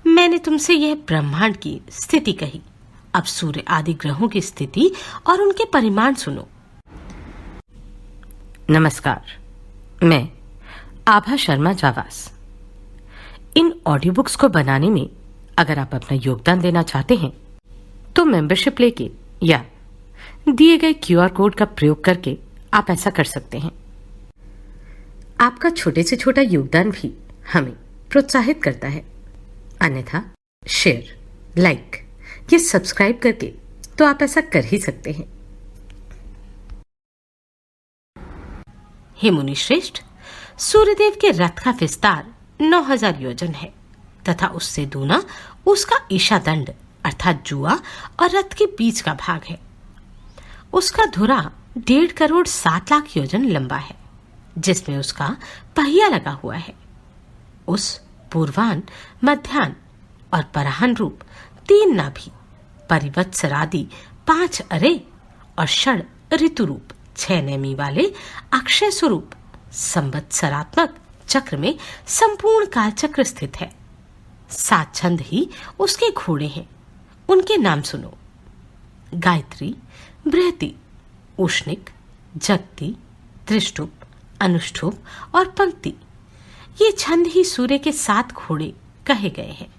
मैंने तुमसे यह ब्रह्मांड की स्थिति कही। अब सूर्य आदि ग्रहों की स्थिति और उनके परिमाण सुनो। नमस्कार, मैं आभा शर्मा जावास। इन ऑडियो बुक्स को बनाने में अगर आप अपना योगदान देना चाहते हैं तो मेंबरशिप लेके या दिए गए QR कोड का प्रयोग करके आप ऐसा कर सकते हैं। आपका छोटे से छोटा योगदान भी हमें प्रोत्साहित करता है। अन्यथा शेयर, लाइक या सब्सक्राइब करके तो आप ऐसा कर ही सकते हैं। हे मुनि श्रेष्ठ, सूर्यदेव के रथ का विस्तार 9000 योजन है तथा उससे दूना उसका ईशा दंड अर्थात जुआ और रथ के बीच का भाग है। उसका धुरा 1.5 करोड़ 7 लाख योजन लंबा है, जिसमें उसका पहिया लगा हुआ है। उस पूर्वान, मध्यान और पराहन रूप 3 नाभि, परिवत्सरादि 5 अरे और षड ऋतु रूप 6 नेमी वाले अक्षय स्वरूप संवत्सरात्मक चक्र में संपूर्ण कालचक्र स्थित है। 7 छंद ही उसके घोड़े हैं। उनके नाम सुनो: गायत्री, बृहति, उष्णिक, जगति, त्रिष्टुप, अनुष्टुप और पंक्ति। ये छंद ही सूर्य के 7 घोड़े कहे गए हैं।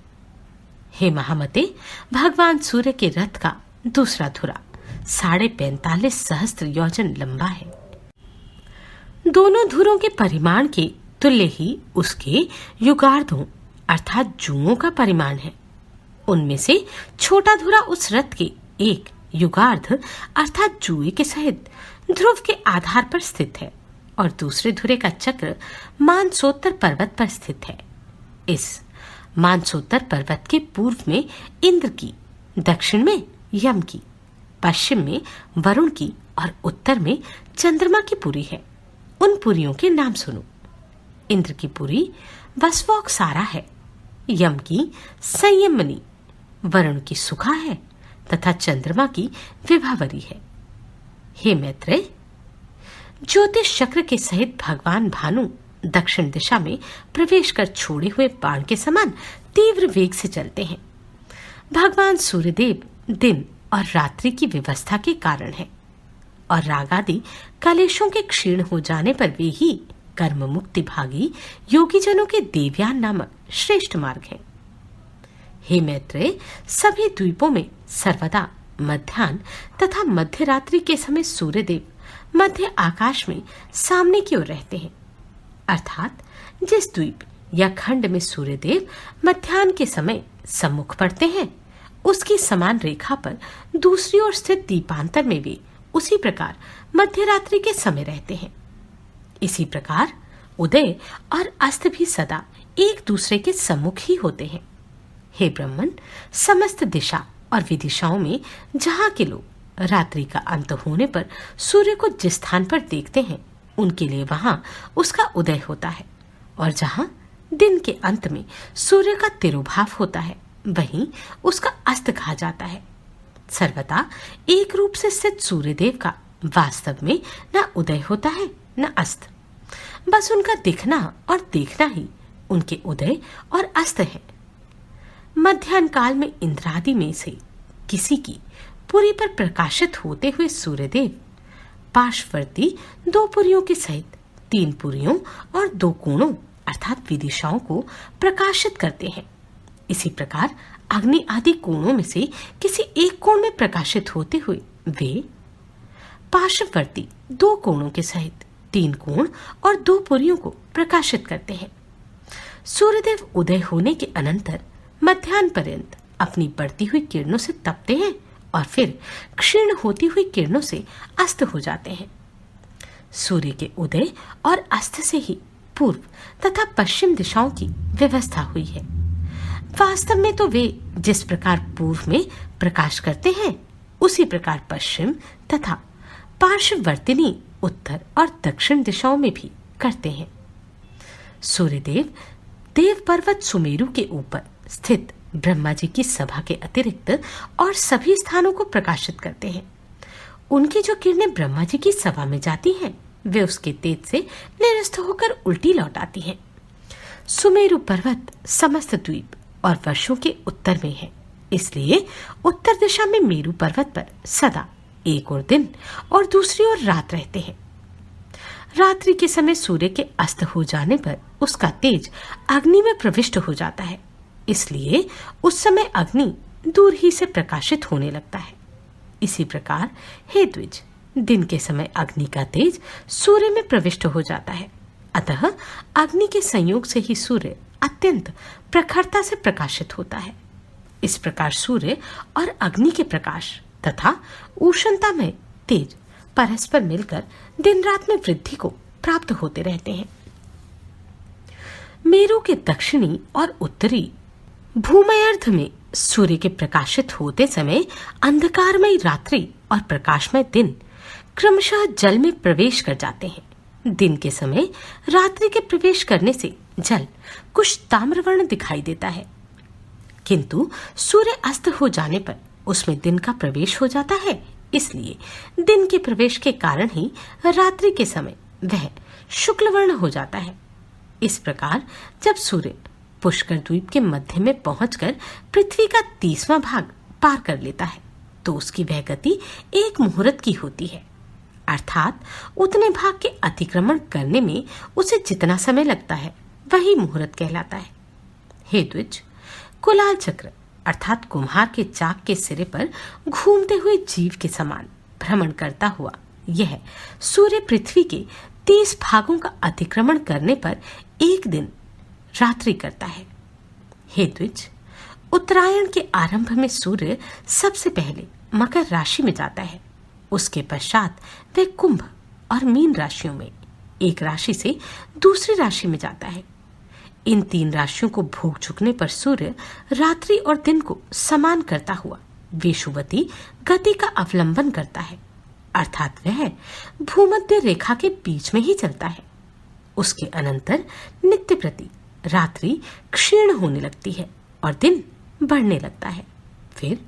हे महामते, भगवान सूर्य के रथ का दूसरा धुरा 45.5 सहस्त्र योजन लंबा है। दोनों धुरों के परिमाण के तुल्य ही उसके युगार्धों अर्थात जुओं का परिमाण है। उनमें से छोटा धुरा उस रथ के एक युगार्ध अर्थात जुए के सहित ध्रुव के आधार पर स्थित है और दूसरे धुरे का चक्र मानसोत्तर पर्वत पर स्थित है। इस मानसोत्तर पर्वत के पूर्व में इंद्र की, दक्षिण में यम की, पश्चिम में वरुण की और उत्तर में चंद्रमा की पुरी है। उन पुरियों के नाम सुनो: इंद्र की पुरी वसवोक सारा है, यम की संयमनी, वरुण की सुखा है तथा चंद्रमा की विभावरी है। हे मैत्रेय, ज्योतिष चक्र के सहित भगवान भानु दक्षिण दिशा में प्रवेश कर छोड़े हुए बाण के समान तीव्र वेग से चलते हैं। भगवान सूर्यदेव दिन और रात्रि की व्यवस्था के कारण है और रागादि कलेशों के क्षीण हो जाने पर वे ही कर्म मुक्ति भागी योगी जनों के देवयान नामक श्रेष्ठ मार्ग है। हे मैत्रेय, सभी द्वीपों में सर्वदा मध्याह्न तथा मध्य रात्रि के समय सूर्यदेव मध्य आकाश में सामने की ओर रहते हैं। अर्थात जिस द्वीप या खंड में सूर्यदेव मध्याह्न के समय सम्मुख पड़ते हैं, उसकी समान रेखा पर दूसरी ओर स्थित दीपांतर में वे उसी प्रकार मध्य रात्रि के समय रहते हैं। इसी प्रकार उदय और अस्त भी सदा एक दूसरे के सम्मुख ही होते हैं। हे ब्रह्मन, समस्त दिशा और विदिशाओं में जहाँ के लोग रात्रि का अंत होने पर सूर्य को जिस स्थान पर देखते हैं, उनके लिए वहाँ उसका उदय होता है, और जहाँ दिन के अंत में सूर्य का तिरोभाव होता है, वहीं उसका अस्त कहा जाता है। सर्वदा एक रूप से स्थित सूर्यदेव का वास्तव में न उदय होता है न अस्त, बस उनका दिखना और देखना ही उनके उदय और अस्त है। मध्याह्न काल में इंद्रादि में से किसी की पुरी पर प्रकाशित होते हुए सूर्यदेव पार्श्ववर्ती 2 पुरियों के सहित 3 पुरियों और 2 कोणों अर्थात विदिशाओं को प्रकाशित करते हैं। इसी प्रकार अग्नि आदि कोणों में से किसी एक कोण में प्रकाशित होते हुए वे पार्श्ववर्ती 2 कोणों के सहित 3 कोण और 2 पुरियों को प्रकाशित करते हैं। सूर्यदेव उदय होने के अनंतर मध्याह्न पर्यंत अपनी बढ़ती हुई किरणों से तपते हैं और फिर क्षीण होती हुई किरणों से अस्त हो जाते हैं। सूर्य के उदय और अस्त से ही पूर्व तथा पश्चिम दिशाओं की व्यवस्था हुई है। वास्तव में तो वे जिस प्रकार पूर्व में प्रकाश करते हैं, उसी प्रकार पश्चिम तथा पार्श्ववर्तिनी उत्तर और दक्षिण दिशाओं में भी करते हैं। सूर्यदेव देव पर्वत सुमेरु के ऊपर स्थित ब्रह्मा जी की सभा के अतिरिक्त और सभी स्थानों को प्रकाशित करते हैं। उनकी जो किरणें ब्रह्मा जी की सभा में जाती हैं, वे उसके तेज से निरस्त होकर उल्टी लौट आती हैं। सुमेरु पर्वत समस्त द्वीप और वर्षों के उत्तर में है। इसलिए उत्तर दिशा में मेरू पर्वत पर सदा एक ओर दिन और दूसरी ओर रात रहते हैं। रात्रि के समय सूर्य के अस्त हो जाने पर उसका तेज अग्नि में प्रविष्ट हो जाता है, इसलिए उस समय अग्नि दूर ही से प्रकाशित होने लगता है। इसी प्रकार हे द्विज, दिन के समय अग्नि का तेज सूर्य में प्रविष्ट हो जाता है, अतः अग्नि के संयोग से ही सूर्य अत्यंत प्रखरता से प्रकाशित होता है। इस प्रकार सूर्य और अग्नि के प्रकाश तथा उष्णता में तेज परस्पर मिलकर दिन रात में वृद्धि को प्राप्त होते रहते हैं। मेरू के दक्षिणी और उत्तरी भूमध्यर्थ में सूर्य के प्रकाशित होते समय अंधकारमय रात्रि और प्रकाशमय दिन क्रमशः जल में प्रवेश कर जाते हैं। दिन के समय रात्रि के प्रवेश करने से जल कुछ ताम्रवर्ण दिखाई देता है, किंतु सूर्य अस्त हो जाने पर उसमें दिन का प्रवेश हो जाता है, इसलिए दिन के प्रवेश के कारण ही रात्रि के समय वह शुक्ल वर्ण हो जाता है। इस प्रकार जब सूर्य पुष्कर द्वीप के मध्य में पहुंचकर पृथ्वी का 30वां भाग पार कर लेता है तो उसकी वह गति एक मुहूर्त की होती है, अर्थात उतने भाग के अतिक्रमण करने में उसे जितना समय लगता है वही मुहूर्त कहलाता है। हे द्विज, कुलाल चक्र अर्थात कुम्हार के चाक के सिरे पर घूमते हुए जीव के समान भ्रमण करता हुआ यह सूर्य पृथ्वी के 30 भागों का अतिक्रमण करने पर एक दिन रात्रि करता है। हे द्विज, उत्तरायण के आरंभ में सूर्य सबसे पहले मकर राशि में जाता है, उसके पश्चात वह कुंभ और मीन राशियों में एक राशि से दूसरी राशि में जाता है। इन 3 राशियों को भोग चुकने पर सूर्य रात्रि और दिन को समान करता हुआ वेशुवती गति का अवलंबन करता है, अर्थात वह भूमध्य रेखा के बीच में ही चलता है। उसके अनंतर नित्य प्रति रात्रि क्षीण होने लगती है और दिन बढ़ने लगता है। फिर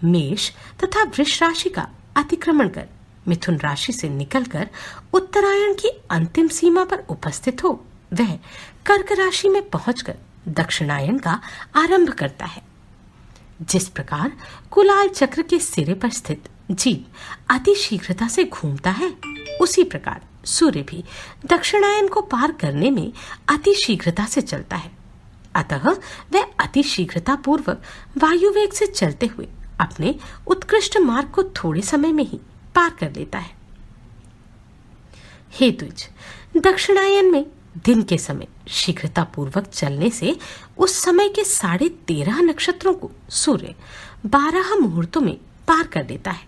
मेष तथा वृष राशि का अतिक्रमण कर मिथुन राशि से निकलकर उत्तरायण की अंतिम सीमा पर उपस्थित हो वह कर्क राशि में पहुंचकर दक्षिणायन का आरंभ करता है। जिस प्रकार कुलाल चक्र के सिरे पर स्थित जीव अति शीघ्रता से घूमता है, उसी प्रकार सूर्य भी दक्षिणायन को पार करने में अति शीघ्रता से चलता है, अतः वह अति शीघ्रता पूर्वक वायु वेग से चलते हुए अपने उत्कृष्ट मार्ग को थोड़े समय में ही पार कर लेता है। हे द्विज, दक्षिणायन में दिन के समय शीघ्रता पूर्वक चलने से उस समय के 13.5 नक्षत्रों को सूर्य 12 मुहूर्तों में पार कर लेता है,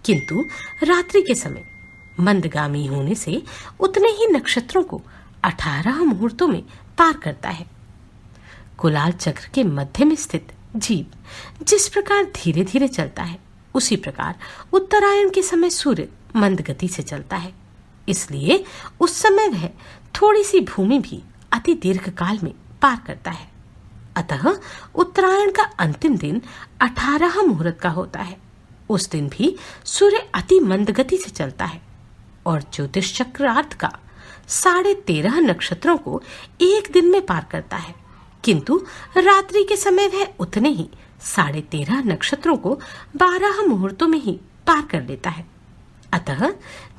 किंतु रात्रि के समय मंदगामी होने से उतने ही नक्षत्रों को 18 मुहूर्तों में पार करता है। कुलाल चक्र के मध्य में स्थित जीव जिस प्रकार धीरे धीरे चलता है, उसी प्रकार उत्तरायण के समय सूर्य मंद गति से चलता है, इसलिए उस समय वह थोड़ी सी भूमि भी अति दीर्घ काल में पार करता है। अतः उत्तरायण का अंतिम दिन 18 मुहूर्त का होता है। उस दिन भी सूर्य अति मंद गति से चलता है और ज्योतिष चक्रार्थ का 13.5 नक्षत्रों को एक दिन में पार करता है, किंतु रात्रि के समय वह उतने ही 13.5 नक्षत्रों को 12 मुहूर्तों में ही पार कर लेता है। अतः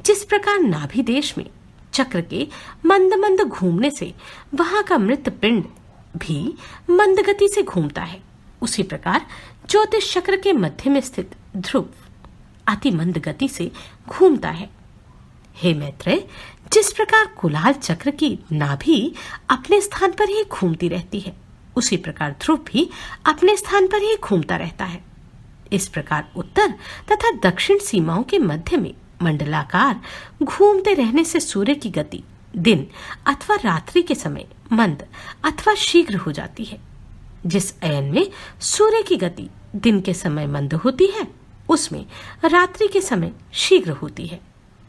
जिस प्रकार नाभि देश में चक्र के मंद मंद घूमने से वहां का मृत पिंड भी मंद गति से घूमता है, उसी प्रकार ज्योतिष चक्र के मध्य में स्थित ध्रुव अति मंद गति से घूमता है। हे मैत्रेय, जिस प्रकार कुलाल चक्र की नाभि अपने स्थान पर ही घूमती रहती है, उसी प्रकार ध्रुव भी अपने स्थान पर ही घूमता रहता है। इस प्रकार उत्तर तथा दक्षिण सीमाओं के मध्य में मंडलाकार घूमते रहने से सूर्य की गति दिन अथवा रात्रि के समय मंद अथवा शीघ्र हो जाती है। जिस अयन में सूर्य की गति दिन के समय मंद होती है, उसमें रात्रि के समय शीघ्र होती है,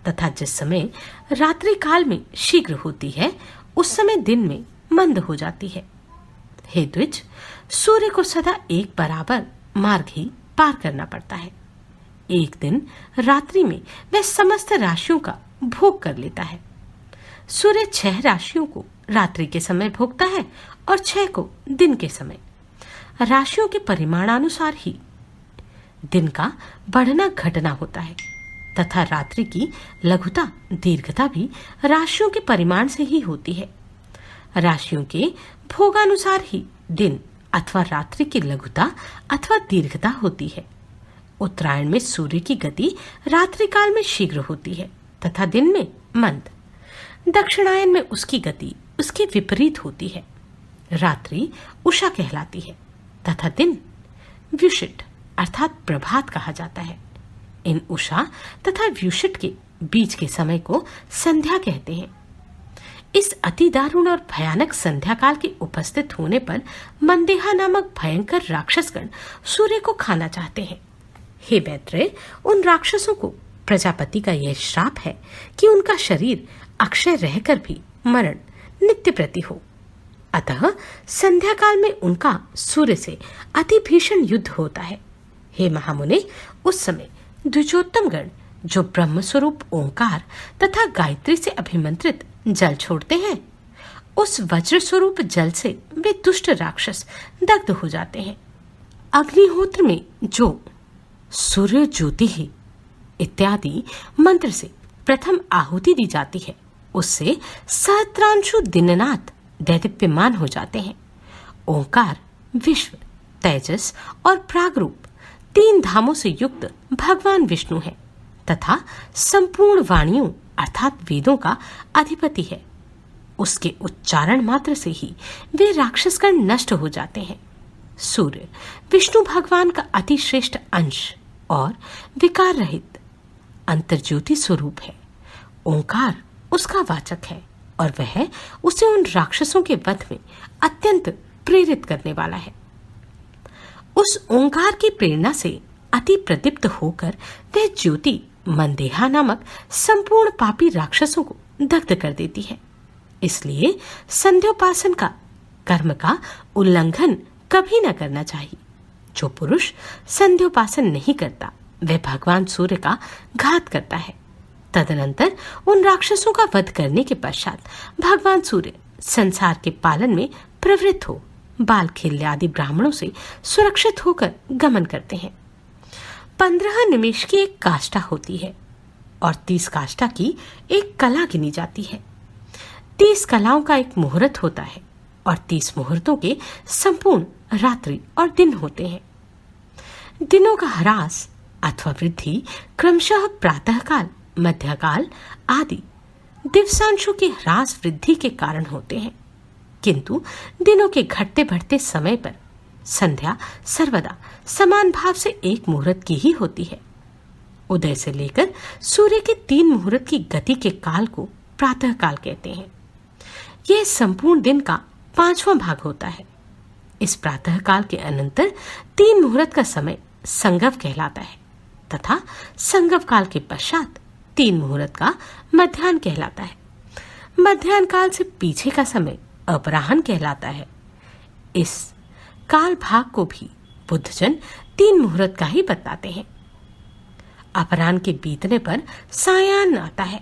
तथा जिस समय रात्रि काल में शीघ्र होती है, उस समय दिन में मंद हो जाती है। हे द्विज, सूर्य को सदा एक बराबर मार्ग ही पार करना पड़ता है। एक दिन रात्रि में वह समस्त राशियों का भोग कर लेता है। सूर्य 6 राशियों को रात्रि के समय भोगता है और 6 को दिन के समय। राशियों के परिमाणानुसार ही दिन का बढ़ना घटना होता है तथा रात्रि की लघुता दीर्घता भी राशियों के परिमाण से ही होती है। राशियों के भोगानुसार ही दिन अथवा रात्रि की लघुता अथवा दीर्घता होती है। उत्तरायण में सूर्य की गति रात्रि काल में शीघ्र होती है तथा दिन में मंद। दक्षिणायन में उसकी गति उसके विपरीत होती है। रात्रि उषा कहलाती है तथा दिन व्युषिट अर्थात प्रभात कहा जाता है। इन उषा तथा व्युषिट के बीच के समय को संध्या कहते हैं। इस अति दारुण और भयानक संध्या काल के उपस्थित होने पर मंदेहा नामक भयंकर राक्षसगण सूर्य को खाना चाहते हैं। हे मैत्रेय, उन राक्षसों को प्रजापति का यह श्राप है कि उनका शरीर अक्षय रहकर भी मरण नित्य प्रति हो। अतः संध्या काल में उनका सूर्य से अति भीषण युद्ध होता है। हे महामुने, उस समय द्विजोत्तम गण जो ब्रह्म स्वरूप ओंकार तथा गायत्री से अभिमंत्रित जल छोड़ते हैं, उस वज्र स्वरूप जल से वे दुष्ट राक्षस दग्ध हो जाते हैं। अग्निहोत्र में जो सूर्य ज्योति ही इत्यादि मंत्र से प्रथम आहुति दी जाती है, उससे सहस्रांशु दिननाथ दैदीप्यमान हो जाते हैं। ओंकार विश्व, तेजस और प्रागरूप तीन धामों से युक्त भगवान विष्णु है तथा संपूर्ण वाणियों अर्थात वेदों का अधिपति है। उसके उच्चारण मात्र से ही वे राक्षसगण नष्ट हो जाते हैं। सूर्य विष्णु भगवान का अति श्रेष्ठ अंश और विकार रहित अंतर्ज्योति स्वरूप है। ओंकार उसका वाचक है और वह उसे उन राक्षसों के वध में अत्यंत प्रेरित करने वाला है। उस ओंकार की प्रेरणा से अति प्रदीप्त होकर वह ज्योति मंदेहा नामक संपूर्ण पापी राक्षसों को दग्ध कर देती है। इसलिए संध्योपासन का कर्म का उल्लंघन कभी न करना चाहिए। जो पुरुष संध्योपासन नहीं करता वह भगवान सूर्य का घात करता है। तदनंतर उन राक्षसों का वध करने के पश्चात भगवान सूर्य संसार के पालन में प्रवृत्त हो बाल खेल्य आदि ब्राह्मणों से सुरक्षित होकर गमन करते हैं। 15 निमेष की एक काष्ठा होती है और 30 काष्ठा की एक कला गिनी जाती है। 30 कलाओं का एक मुहूर्त होता है और 30 मुहूर्तों के संपूर्ण रात्रि और दिन होते हैं। दिनों का ह्रास अथवा वृद्धि क्रमशः प्रातःकाल, मध्यकाल आदि दिवसांशों के ह्रास वृद्धि के कारण होते हैं, किंतु दिनों के घटते बढ़ते समय पर संध्या सर्वदा समान भाव से एक मुहूर्त की ही होती है। उदय से लेकर सूर्य के 3 मुहूर्त की गति के काल को प्रातः काल कहते हैं। यह संपूर्ण दिन का 5वां भाग होता है। इस प्रातः काल के अनंतर 3 मुहूर्त का समय संगव कहलाता है तथा संगव काल के पश्चात 3 मुहूर्त का मध्याह्न कहलाता है। मध्याह्न काल से पीछे का समय अपराह्न कहलाता है। इस काल भाग को भी बुद्धजन 3 मुहूर्त का ही बताते हैं। अपराह्न के बीतने पर सायाह्न आता है।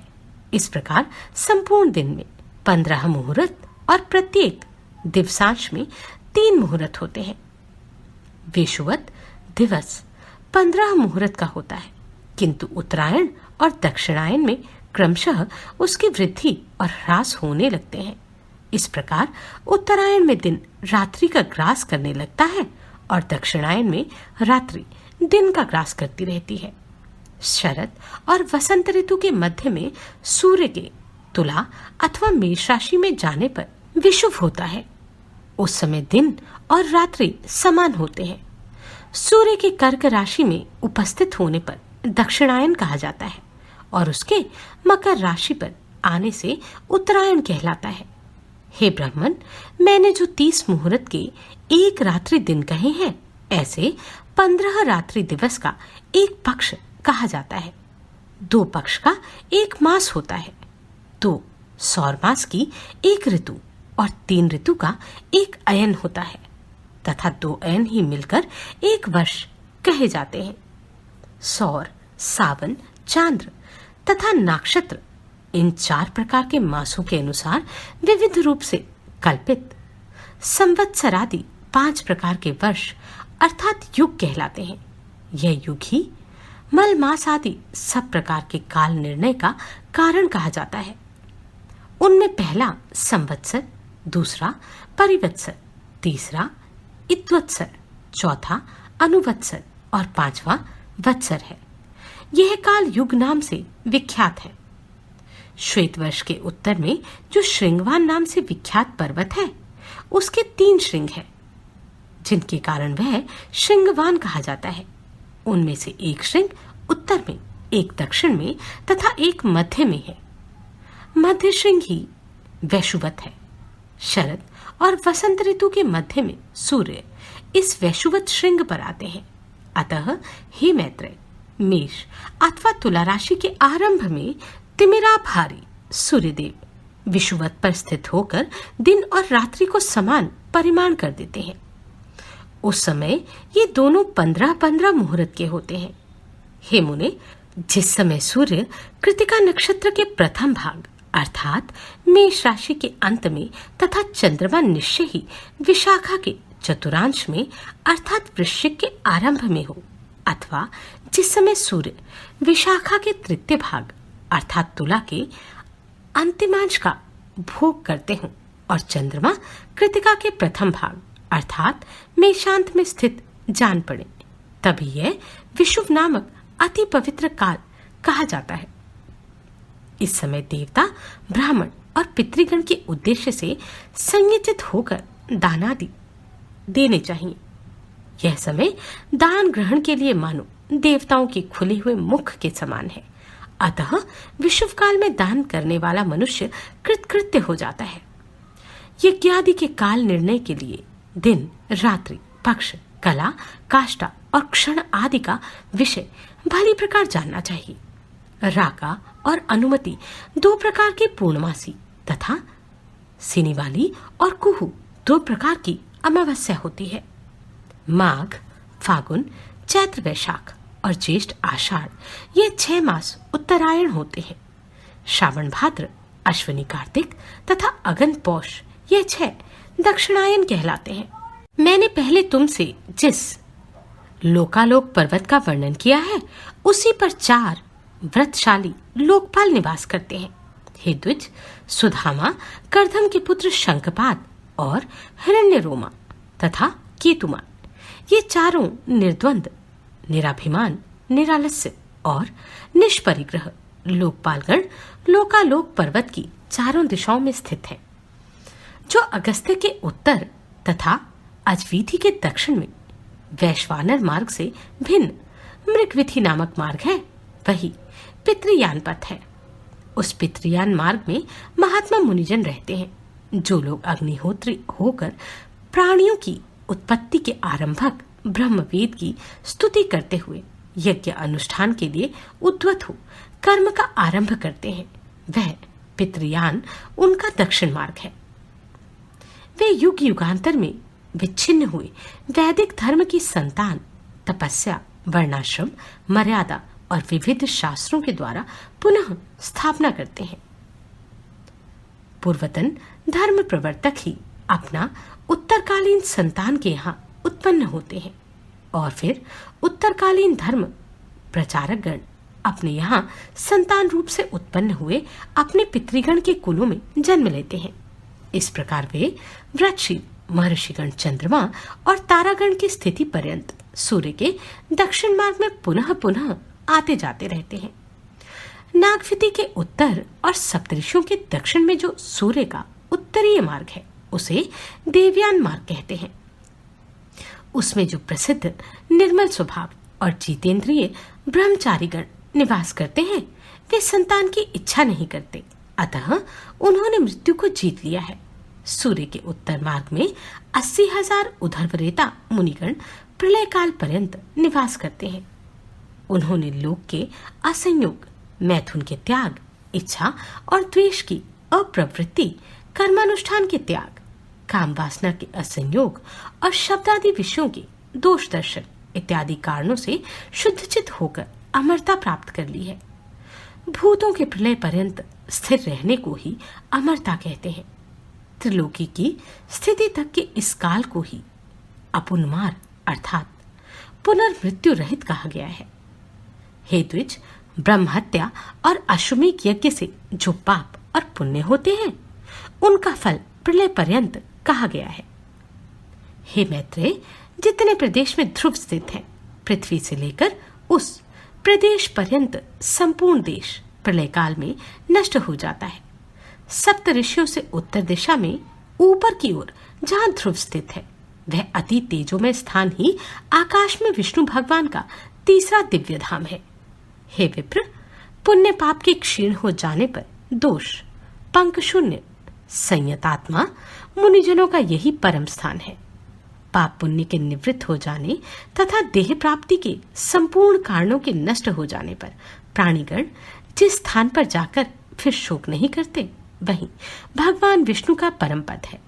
इस प्रकार संपूर्ण दिन में 15 मुहूर्त और प्रत्येक दिवसांश में 3 मुहूर्त होते हैं। विषुवत दिवस 15 मुहूर्त का होता है, किंतु उत्तरायण और दक्षिणायन में क्रमशः उसकी वृद्धि और ह्रास होने लगते हैं। इस प्रकार उत्तरायण में दिन रात्रि का ग्रास करने लगता है और दक्षिणायन में रात्रि दिन का ग्रास करती रहती है। शरद और वसंत ऋतु के मध्य में सूर्य के तुला अथवा मेष राशि में जाने पर विषुव होता है। उस समय दिन और रात्रि समान होते हैं। सूर्य के कर्क राशि में उपस्थित होने पर दक्षिणायन कहा जाता है और उसके मकर राशि पर आने से उत्तरायण कहलाता है। हे ब्राह्मण, मैंने जो 30 मुहूर्त के एक रात्रि दिन कहे हैं, ऐसे 15 रात्रि दिवस का एक पक्ष कहा जाता है। 2 पक्ष का एक मास होता है। 2 सौर मास की एक ऋतु और 3 ऋतु का एक अयन होता है तथा 2 अयन ही मिलकर एक वर्ष कहे जाते हैं। सौर, सावन, चांद्र तथा नक्षत्र इन 4 प्रकार के मासों के अनुसार विविध रूप से कल्पित संवत्सरादि 5 प्रकार के वर्ष अर्थात युग कहलाते हैं। यह युग ही मल मास आदि सब प्रकार के काल निर्णय का कारण कहा जाता है। उनमें पहला संवत्सर, दूसरा परिवत्सर, तीसरा इत्वत्सर, चौथा अनुवत्सर और पांचवा वत्सर है। यह काल युग नाम से विख्यात है। श्वेत वर्ष के उत्तर में जो श्रृंगवान नाम से विख्यात पर्वत है, उसके 3 श्रृंग हैं, जिनके कारण वह श्रृंगवान कहा जाता है। उनमें से एक श्रृंग उत्तर में, एक दक्षिण में तथा एक मध्य में है। मध्य श्रृंग ही वैशुवत है। शरद और वसंत ऋतु के मध्य में सूर्य इस वैशुवत श्रृंग पर आते हैं। अतः हे मैत्रेय, मेष अथवा तुला राशि के आरंभ में तिमिराभारी सूर्यदेव विषुवत पर स्थित होकर दिन और रात्रि को समान परिमाण कर देते हैं। उस समय ये दोनों 15-15 मुहूर्त के होते हैं। हे मुने, जिस समय सूर्य कृतिका नक्षत्र के प्रथम भाग अर्थात मेष राशि के अंत में तथा चंद्रमा निश्चय ही विशाखा के चतुरांश में अर्थात वृश्चिक के आरंभ में हो, अथवा जिस समय सूर्य विशाखा के तृतीय भाग अर्थात तुला के अंतिमांश का भोग करते हों और चंद्रमा कृतिका के प्रथम भाग अर्थात मेषांत में स्थित जान पड़े, तभी यह विषुव नामक अति पवित्र काल कहा जाता है। इस समय देवता, ब्राह्मण और पितृगण के उद्देश्य से संयोजित होकर दानादि देने चाहिए। यह समय दान ग्रहण के लिए मानो देवताओं के खुले हुए मुख के समान है। अतः विषुव काल में दान करने वाला मनुष्य कृतकृत्य हो जाता है। यज्ञादि के काल निर्णय के लिए दिन, रात्रि, पक्ष, कला, काष्ठा और क्षण आदि का विषय भली प्रकार जानना चाहिए। राका और अनुमति 2 प्रकार की पूर्णमासी तथा सिनीवाली और कुहू 2 प्रकार की अमावस्या होती है। माघ, फागुन, चैत्र वैशाख और ज्येष्ठ आषाढ़ ये 6 मास उत्तरायण होते हैं। श्रावण भाद्र, अश्विनी कार्तिक तथा अगन पौष ये 6 दक्षिणायन कहलाते हैं। मैंने पहले तुमसे जिस लोकालोक पर्वत का वर्णन किया है, उसी पर 4 व्रतशाली लोकपाल निवास करते हैं। हे द्विज, सुधामा, कर्दम के पुत्र शंखपाद और हिरण्यरोमा तथा केतुमान, ये चारों निर्द्वंद, निराभिमान, निरालस्य और निष्परिग्रह लोकपालगण लोकालोक पर्वत की चारों दिशाओं में स्थित है। जो अगस्त्य के उत्तर तथा अजवीथी के दक्षिण में वैश्वानर मार्ग से भिन्न मृगविथि नामक मार्ग है, वही पितृयान पथ है। उस पितृयान मार्ग में महात्मा मुनिजन रहते हैं, जो लोग अग्निहोत्री होकर प्राणियों की उत्पत्ति के आरंभक ब्रह्मवेद की स्तुति करते हुए यज्ञ अनुष्ठान के लिए उद्वत हो कर्म का आरंभ करते हैं। वह पितृयान उनका दक्षिण मार्ग है। वे युग युगांतर में विच्छिन्न हुए वैदिक धर्म की संतान तपस्या, वर्णाश्रम, मर्यादा और विविध शास्त्रों के द्वारा पुनः स्थापना करते हैं। पूर्वतन धर्म प्रवर्तक ही अपना उत्तरकालीन संतान के यहाँ उत्पन्न होते हैं और फिर उत्तरकालीन धर्म प्रचारक गण अपने यहाँ संतान रूप से उत्पन्न हुए अपने पितृगण के कुलों में जन्म लेते हैं। इस प्रकार वे व्रतशील महर्षिगण चंद्रमा और तारागण की स्थिति पर्यंत सूर्य के दक्षिण मार्ग में पुनः पुनः आते जाते रहते हैं। नागविति के उत्तर और सप्तऋषियों के दक्षिण में जो सूर्य का उत्तरीय मार्ग है, उसे देवयान मार्ग कहते हैं। उसमें जो प्रसिद्ध निर्मल स्वभाव और जितेंद्रिय ब्रह्मचारीगण निवास करते हैं, वे संतान की इच्छा नहीं करते, अतः उन्होंने मृत्यु को जीत लिया है। सूर्य के उत्तर मार्ग में 80,000 उधर्वरेता मुनिगण प्रलय काल पर्यंत निवास करते हैं। उन्होंने लोक के असंयोग, मैथुन के त्याग, इच्छा और द्वेष की अप्रवृत्ति, कर्मानुष्ठान के त्याग, काम वासना के असंयोग और शब्दादि विषयों के दोष दर्शन इत्यादि कारणों से शुद्धचित होकर अमरता प्राप्त कर ली है। भूतों के प्रलय पर्यंत स्थिर रहने को ही अमरता कहते हैं। त्रिलोकी की स्थिति तक के इस काल को ही अपुनमार अर्थात पुनर्मृत्यु रहित कहा गया है। हे द्विज, ब्रह्म हत्या और अश्वमेध यज्ञ से जो पाप और पुण्य होते हैं उनका फल प्रलय पर्यंत कहा गया है। हे मैत्रेय, जितने प्रदेश में ध्रुव स्थित है, पृथ्वी से लेकर उस प्रदेश पर्यंत संपूर्ण देश प्रलय काल में नष्ट हो जाता है। सप्त ऋषियों से उत्तर दिशा में ऊपर की ओर जहां ध्रुव स्थित है, वह अति तेजोमय स्थान ही आकाश में विष्णु भगवान का तीसरा दिव्य धाम है। हे विप्र, पुण्य पाप के क्षीण हो जाने पर दोष, पंक शून्य, संयतात्मा मुनिजनों का यही परम स्थान है। पाप पुण्य के निवृत्त हो जाने तथा देह प्राप्ति के संपूर्ण कारणों के नष्ट हो जाने पर प्राणीगण जिस स्थान पर जाकर फिर शोक नहीं करते, वही भगवान विष्णु का परम पद है,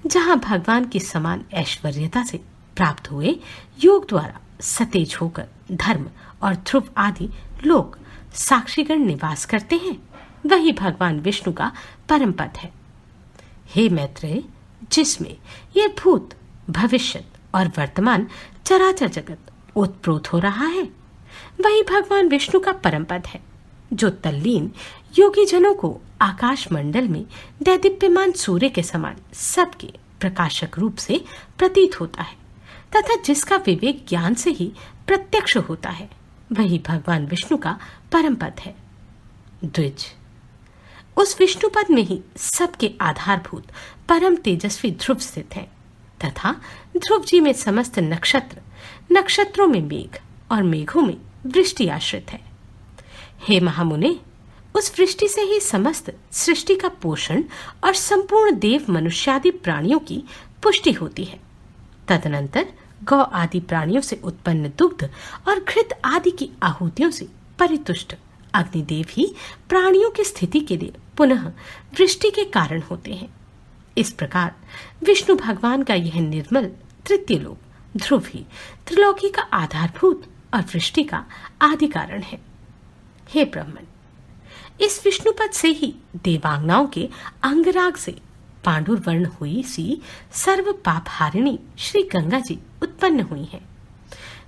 जहां भगवान की समान ऐश्वर्यता से प्राप्त हुए योग द्वारा सतेज होकर धर्म और ध्रुव आदि लोग साक्षीगण निवास करते हैं, वही भगवान विष्णु का परम पद है। हे मैत्रेय, जिसमें यह भूत, भविष्य और वर्तमान चराचर जगत ओतप्रोत हो रहा है, वही भगवान विष्णु का परम पद है, जो तल्लीन योगी जनों को आकाश मंडल में दैदीप्यमान सूर्य के समान सबके प्रकाशक रूप से प्रतीत होता है तथा जिसका विवेक ज्ञान से ही प्रत्यक्ष होता है, वही भगवान विष्णु का परम पद है। द्विज, उस विष्णु पद में ही सबके आधारभूत परम तेजस्वी ध्रुव स्थित है तथा ध्रुव जी में समस्त नक्षत्र, नक्षत्रों में मेघ और मेघों में वृष्टि आश्रित है। हे महामुने, उस वृष्टि से ही समस्त सृष्टि का पोषण और संपूर्ण देव मनुष्यादि प्राणियों की पुष्टि होती है। तदनंतर गौ आदि प्राणियों से उत्पन्न दुग्ध और घृत आदि की आहुतियों से परितुष्ट अग्निदेव ही प्राणियों की स्थिति के लिए पुनः वृष्टि के कारण होते हैं। इस प्रकार विष्णु भगवान का यह निर्मल तृतीय लोक ध्रुव ही त्रिलोकी का आधारभूत और वृष्टि का आदि कारण है। हे ब्राह्मण, इस विष्णुपद से ही देवांगनाओं के अंगराग से पांडुर वर्ण हुई सी सर्व पापहारिणी श्री गंगा जी उत्पन्न हुई हैं।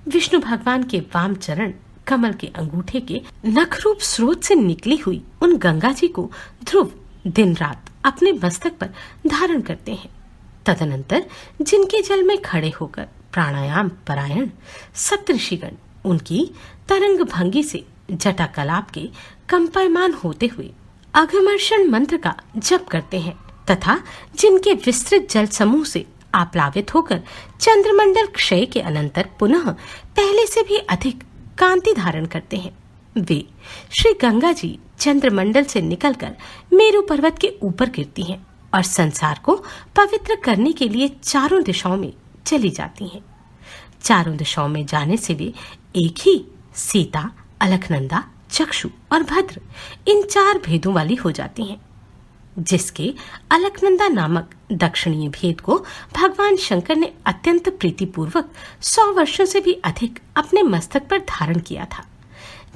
विष्णु भगवान के वाम चरण कमल के अंगूठे के नखरूप स्रोत से निकली हुई उन गंगा जी को ध्रुव दिन रात अपने मस्तक पर धारण करते हैं। तदनंतर जिनके जल में खड़े होकर प्राणायाम परायण सप्तऋषिगण उनकी तरंग भंगी से जटा कलाप के कंपायमान होते हुए अघमर्षण मंत्र का जप करते हैं तथा जिनके विस्तृत जल समूह से आप्लावित होकर चंद्रमंडल क्षय के अनंतर पुनः पहले से भी अधिक कांति धारण करते हैं, वे श्री गंगा जी चंद्रमंडल से निकलकर मेरु पर्वत के ऊपर गिरती हैं और संसार को पवित्र करने के लिए चारों दिशाओं में चली जाती हैं। चारों दिशाओं में जाने से वे एक ही सीता, अलकनंदा, चक्षु और भद्र इन चार भेदों वाली हो जाती हैं। जिसके अलकनंदा नामक दक्षिणीय भेद को भगवान शंकर ने अत्यंत प्रीतिपूर्वक 100 वर्षों से भी अधिक अपने मस्तक पर धारण किया था,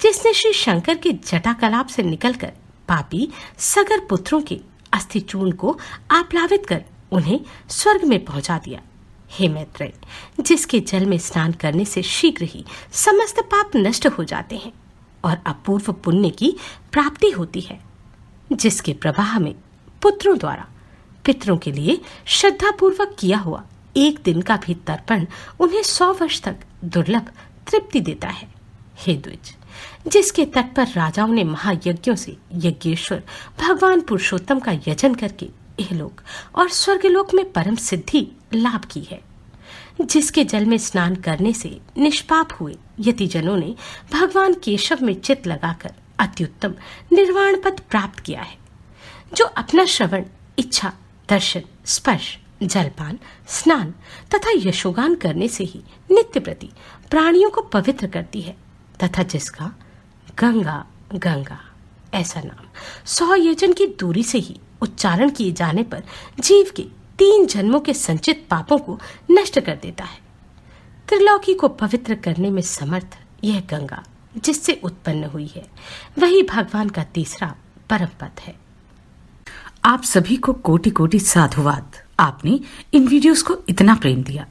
जिसने श्री शंकर के जटा कलाप से निकलकर पापी सगर पुत्रों के अस्थि चूर्ण को आप्लावित कर उन्हें स्वर्ग में पहुंचा दिया। हे मैत्रेय, जिसके जल में स्नान करने से शीघ्र ही समस्त पाप नष्ट हो जाते हैं और अपूर्व पुण्य की प्राप्ति होती है, जिसके प्रवाह में पुत्रों द्वारा पितरों के लिए श्रद्धा पूर्वक किया हुआ एक दिन का भी तर्पण उन्हें 100 वर्ष तक दुर्लभ तृप्ति देता है। हे द्विज, जिसके तट पर राजाओं ने महायज्ञों से यज्ञेश्वर भगवान पुरुषोत्तम का यजन करके इहलोक और स्वर्गलोक में परम सिद्धि लाभ की है, जिसके जल में स्नान करने से निष्पाप हुए यतिजनों ने भगवान केशव में चित्त लगाकर अत्युत्तम निर्वाण पद प्राप्त किया है, जो अपना श्रवण, इच्छा, दर्शन, स्पर्श, जलपान, स्नान तथा यशोगान करने से ही नित्य प्रति प्राणियों को पवित्र करती है तथा जिसका गंगा गंगा ऐसा नाम 100 योजन की दूरी से ही उच्चारण किए जाने पर जीव के 3 जन्मों के संचित पापों को नष्ट कर देता है। त्रिलोकी को पवित्र करने में समर्थ यह गंगा जिससे उत्पन्न हुई है, वही भगवान का तीसरा परम पद है। आप सभी को कोटि कोटि साधुवाद। आपने इन वीडियोस को इतना प्रेम दिया।